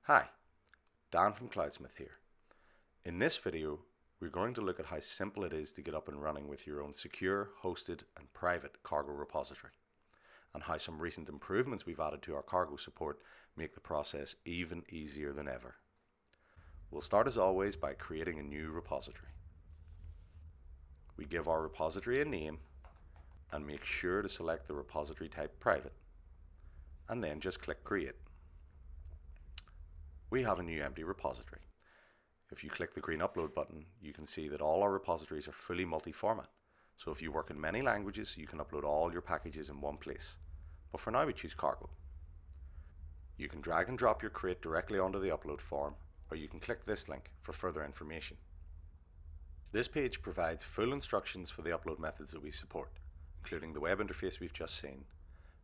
Hi, Dan from Cloudsmith here. In this video, we're going to look at how simple it is to get up and running with your own secure, hosted and private cargo repository, and how some recent improvements we've added to our cargo support make the process even easier than ever. We'll start as always by creating a new repository. We give our repository a name and make sure to select the repository type private, and then just click Create. We have a new empty repository. If you click the green upload button, you can see that all our repositories are fully multi-format. So if you work in many languages, you can upload all your packages in one place. But for now we choose cargo. You can drag and drop your crate directly onto the upload form, or you can click this link for further information. This page provides full instructions for the upload methods that we support, including the web interface we've just seen,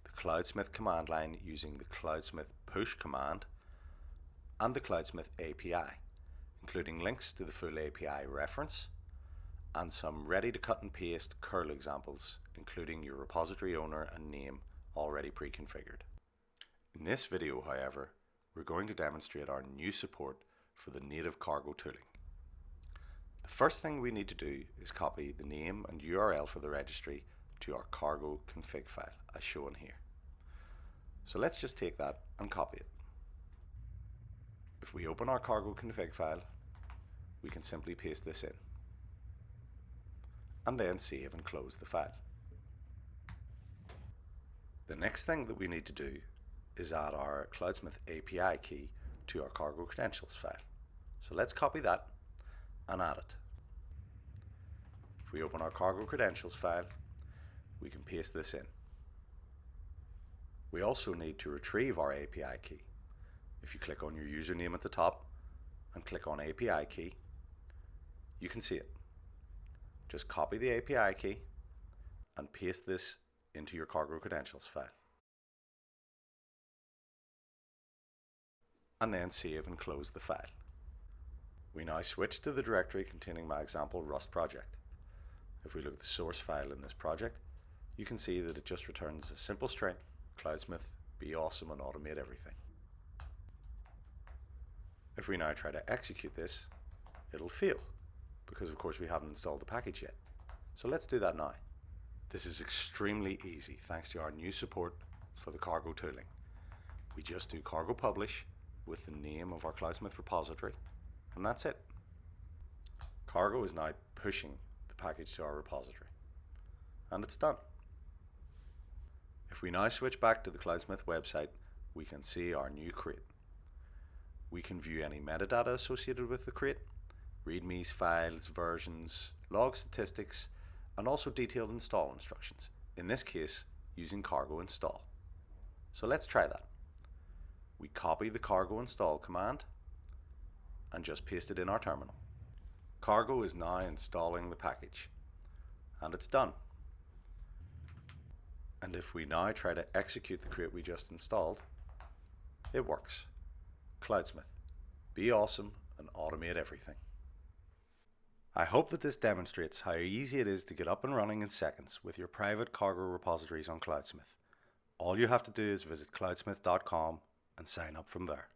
the Cloudsmith command line using the Cloudsmith push command, and the Cloudsmith API, including links to the full API reference and some ready to cut and paste curl examples, including your repository owner and name already pre-configured. In this video, however, we're going to demonstrate our new support for the native cargo tooling. The first thing we need to do is copy the name and URL for the registry to our cargo config file, as shown here. So let's just take that and copy it. If we open our cargo config file, we can simply paste this in and then save and close the file. The next thing that we need to do is add our Cloudsmith API key to our cargo credentials file. So let's copy that and add it. If we open our cargo credentials file, we can paste this in. We also need to retrieve our API key. If you click on your username at the top and click on API key, you can see it. Just copy the API key and paste this into your cargo credentials file. And then save and close the file. We now switch to the directory containing my example Rust project. If we look at the source file in this project, you can see that it just returns a simple string, Cloudsmith, be awesome and automate everything. If we now try to execute this, it'll fail, because of course we haven't installed the package yet. So let's do that now. This is extremely easy thanks to our new support for the cargo tooling. We just do cargo publish with the name of our Cloudsmith repository, and that's it. Cargo is now pushing the package to our repository, and it's done. If we now switch back to the Cloudsmith website, we can see our new crate. We can view any metadata associated with the crate, readmes, files, versions, log statistics, and also detailed install instructions, in this case using cargo install. So let's try that. We copy the cargo install command and just paste it in our terminal. Cargo is now installing the package, and it's done. And if we now try to execute the crate we just installed, it works. Cloudsmith, be awesome and automate everything. I hope that this demonstrates how easy it is to get up and running in seconds with your private cargo repositories on Cloudsmith. All you have to do is visit cloudsmith.com and sign up from there.